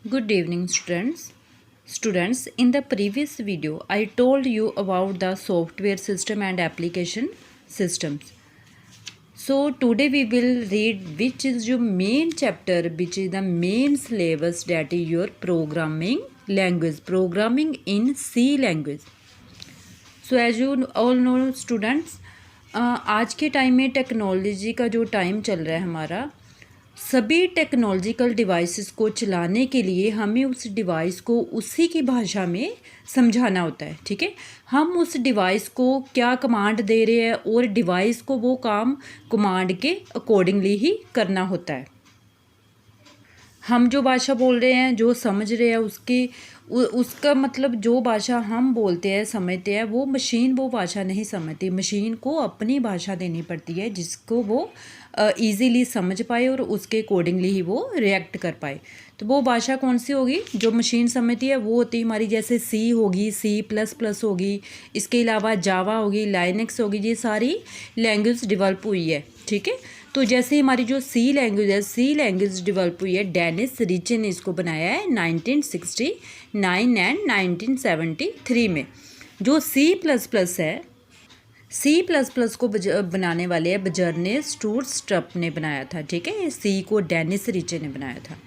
Good evening, students. Students, in the previous video, I told you about the software system and application systems. So today we will read which is your main chapter, which is the main syllabus, that is your programming language, programming in C language. So as you all know, students, आज के time में technology का जो time चल रहा है हमारा, सभी टेक्नोलॉजिकल डिवाइसेस को चलाने के लिए हमें उस डिवाइस को उसी की भाषा में समझाना होता है। ठीक है, हम उस डिवाइस को क्या कमांड दे रहे हैं और डिवाइस को वो काम कमांड के अकॉर्डिंगली ही करना होता है। हम जो भाषा बोल रहे हैं, जो समझ रहे हैं, उसका मतलब जो भाषा हम बोलते हैं, समझते हैं, वो मशीन वो भाषा नहीं समझती। मशीन को अपनी भाषा देनी पड़ती है जिसको वो इजीली समझ पाए और उसके अकॉर्डिंगली ही वो रिएक्ट कर पाए। तो वो भाषा कौन सी होगी जो मशीन समझती है? वो होती है हमारी, जैसे सी होगी, C++ होगी, इसके अलावा जावा होगी, लाइनक्स होगी। ये सारी लैंग्वेज डेवलप हुई है। ठीक है, तो जैसे हमारी जो सी लैंग्वेज है, सी लैंग्वेज डेवलप हुई है, डेनिस रिचे ने इसको बनाया है 1969 एंड 1973 में। जो C++ है, C++ को बनाने वाले हैं बजर्ने स्टूर्स्ट्रप ने बनाया था। ठीक है, सी को डेनिस रिचे ने बनाया था।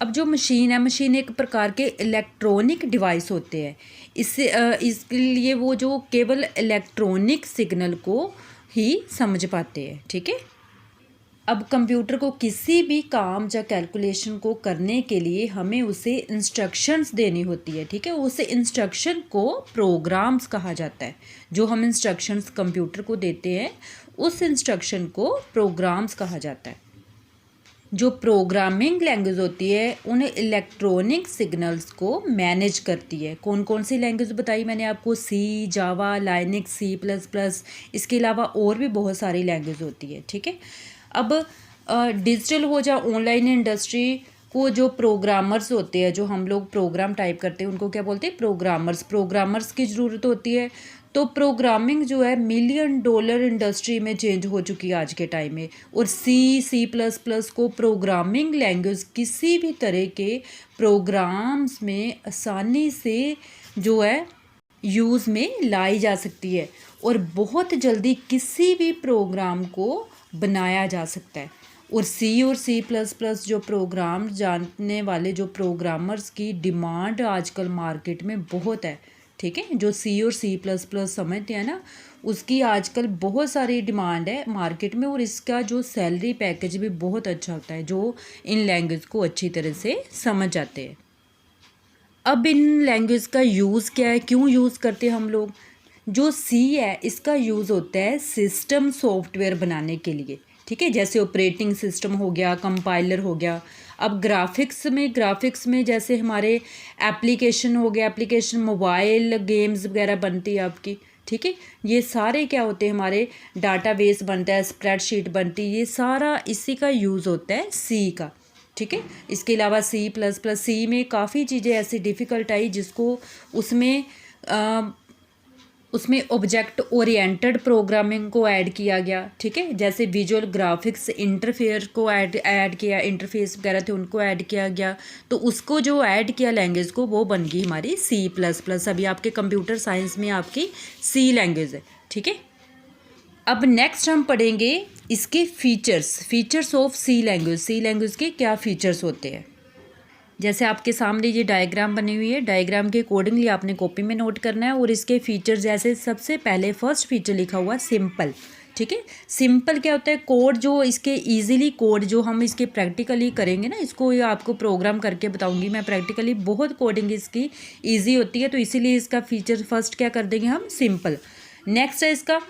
अब जो मशीन है, मशीन एक प्रकार के इलेक्ट्रॉनिक डिवाइस होते हैं। इसके लिए वो जो केवल इलेक्ट्रॉनिक सिग्नल को ही समझ पाते हैं। ठीक है, अब कंप्यूटर को किसी भी काम या कैलकुलेशन को करने के लिए हमें उसे इंस्ट्रक्शंस देनी होती है। ठीक है, उस इंस्ट्रक्शन को प्रोग्राम्स कहा जाता है। जो हम इंस्ट्रक्शंस कंप्यूटर को देते हैं, उस इंस्ट्रक्शन को प्रोग्राम्स कहा जाता है। जो प्रोग्रामिंग लैंग्वेज होती है, उन इलेक्ट्रॉनिक सिग्नल्स को मैनेज करती है। कौन कौन सी लैंग्वेज बताई मैंने आपको? सी, जावा, लाइनक्स, C++। इसके अलावा और भी बहुत सारी लैंग्वेज होती है। ठीक है, अब डिजिटल हो जा ऑनलाइन इंडस्ट्री को जो प्रोग्रामर्स होते हैं, जो हम लोग प्रोग्राम टाइप करते हैं, उनको क्या बोलते हैं? प्रोग्रामर्स की ज़रूरत होती है। तो प्रोग्रामिंग जो है $1,000,000 इंडस्ट्री में चेंज हो चुकी है आज के टाइम में। और C++ को प्रोग्रामिंग लैंग्वेज किसी भी तरह के प्रोग्राम्स में आसानी से जो है यूज़ में लाई जा सकती है और बहुत जल्दी किसी भी प्रोग्राम को बनाया जा सकता है। और C++ जो प्रोग्राम जानने वाले जो प्रोग्रामर्स की डिमांड आजकल मार्केट में बहुत है। ठीक है, जो C++ समझते हैं ना, उसकी आजकल बहुत सारी डिमांड है मार्केट में। और इसका जो सैलरी पैकेज भी बहुत अच्छा होता है जो इन लैंग्वेज को अच्छी तरह से समझ जाते हैं। अब इन लैंग्वेज का यूज़ क्या है, क्यों यूज़ करते हैं हम लोग? जो सी है, इसका यूज़ होता है सिस्टम सॉफ्टवेयर बनाने के लिए। ठीक है, जैसे ऑपरेटिंग सिस्टम हो गया, कंपाइलर हो गया। अब ग्राफिक्स में जैसे हमारे एप्लीकेशन हो गया, एप्लीकेशन मोबाइल गेम्स वगैरह बनती है आपकी। ठीक है, ये सारे क्या होते हैं? हमारे डाटाबेस बनता है, स्प्रेडशीट बनती है, ये सारा इसी का यूज़ होता है सी का। ठीक है, इसके अलावा C++ में काफ़ी चीज़ें ऐसी डिफ़िकल्ट आई जिसको उसमें ऑब्जेक्ट ओरिएंटेड प्रोग्रामिंग को ऐड किया गया। ठीक है, जैसे विजुअल ग्राफिक्स इंटरफेयर को ऐड किया, इंटरफेस वगैरह थे उनको ऐड किया गया। तो उसको जो ऐड किया लैंग्वेज को, वो बन गई हमारी C++। अभी आपके कंप्यूटर साइंस में आपकी C लैंग्वेज है। ठीक है, अब नेक्स्ट हम पढ़ेंगे इसके फीचर्स ऑफ C लैंग्वेज के क्या फीचर्स होते हैं। जैसे आपके सामने ये डायग्राम बनी हुई है, डायग्राम के अकॉर्डिंगली आपने कॉपी में नोट करना है। और इसके फीचर्स जैसे सबसे पहले फर्स्ट फीचर लिखा हुआ सिंपल। ठीक है, सिंपल क्या होता है? कोड जो इसके ईजिली कोड जो हम इसके प्रैक्टिकली करेंगे ना, इसको ये आपको प्रोग्राम करके बताऊंगी मैं प्रैक्टिकली। बहुत कोडिंग इसकी ईजी होती है, तो इसीलिए इसका फीचर फर्स्ट क्या कर देंगे हम? सिंपल। नेक्स्ट है इसका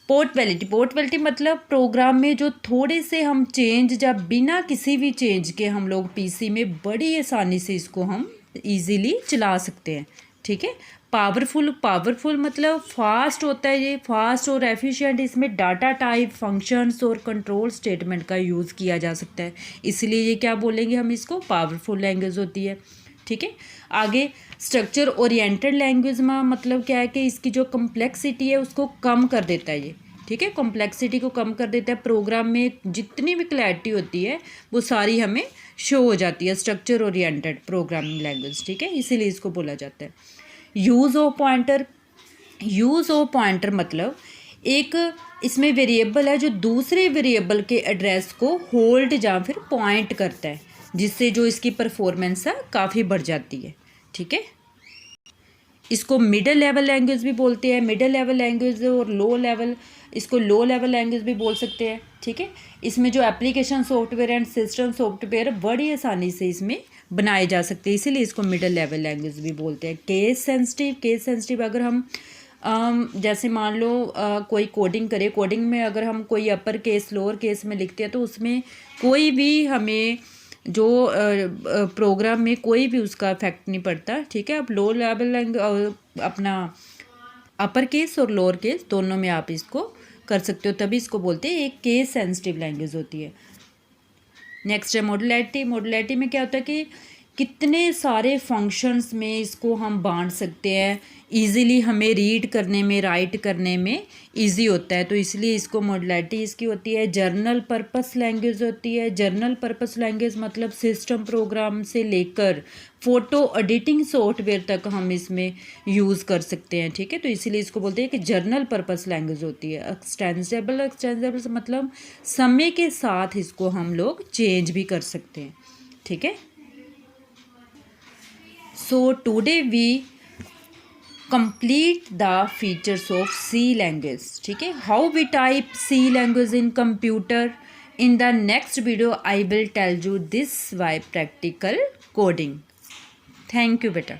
पोर्टेबिलिटी मतलब प्रोग्राम में जो थोड़े से हम चेंज या बिना किसी भी चेंज के हम लोग पीसी में बड़ी आसानी से इसको हम इजीली चला सकते हैं। ठीक है, पावरफुल मतलब फास्ट होता है। ये फास्ट और एफिशिएंट, इसमें डाटा टाइप, फंक्शंस और कंट्रोल स्टेटमेंट का यूज़ किया जा सकता है। इसलिए ये क्या बोलेंगे हम? इसको पावरफुल लैंग्वेज होती है। ठीक है, आगे स्ट्रक्चर ओरिएंटेड लैंग्वेज में मतलब क्या है कि इसकी जो कम्प्लेक्सिटी है उसको कम कर देता है ये। ठीक है। कॉम्प्लेक्सिटी को कम कर देता है, प्रोग्राम में जितनी भी क्लैरिटी होती है वो सारी हमें शो हो जाती है। स्ट्रक्चर ओरिएंटेड प्रोग्रामिंग लैंग्वेज, ठीक है, इसीलिए इसको बोला जाता है। Use of pointer, use of pointer मतलब एक इसमें वेरिएबल है जो दूसरे वेरिएबल के एड्रेस को होल्ड या फिर पॉइंट करता है, जिससे जो इसकी परफॉर्मेंस है काफ़ी बढ़ जाती है, ठीक है। इसको मिडिल लेवल लैंग्वेज भी बोलते हैं। मिडिल लेवल लैंग्वेज और लो लेवल, इसको लो लेवल लैंग्वेज भी बोल सकते हैं, ठीक है। इसमें जो application software and system software बड़ी आसानी से इसमें बनाए जा सकते हैं, इसीलिए इसको मिडिल लेवल लैंग्वेज भी बोलते हैं। केस सेंसिटिव, केस सेंसिटिव अगर हम जैसे मान लो कोई कोडिंग करे, कोडिंग में अगर हम कोई अपर केस लोअर केस में लिखते हैं तो उसमें कोई भी हमें जो प्रोग्राम में कोई भी उसका इफेक्ट नहीं पड़ता, ठीक है। अब लो लेवल अपना अपर केस और लोअर केस दोनों में आप इसको कर सकते हो, तभी इसको बोलते हैं एक केस सेंसिटिव लैंग्वेज होती है। नेक्स्ट है मॉडुलैरिटी। मॉडुलैरिटी में क्या होता है कि कितने सारे फंक्शंस में इसको हम बांट सकते हैं, इजीली हमें रीड करने में राइट करने में इजी होता है, तो इसलिए इसको मॉडुलैरिटी इसकी होती है। जर्नल पर्पस लैंग्वेज होती है। जर्नल पर्पस लैंग्वेज मतलब सिस्टम प्रोग्राम से लेकर फ़ोटो एडिटिंग सॉफ्टवेयर तक हम इसमें यूज़ कर सकते हैं, ठीक है, तो इसीलिए इसको बोलते हैं कि जर्नल पर्पस लैंग्वेज होती है। एक्सटेंसिबल, एक्सटेंसिबल मतलब समय के साथ इसको हम लोग चेंज भी कर सकते हैं, ठीक है। So today we complete the features of C language, ठीक है। How we type C language in computer. In the next video I will tell you this by practical coding. Thank you बेटा।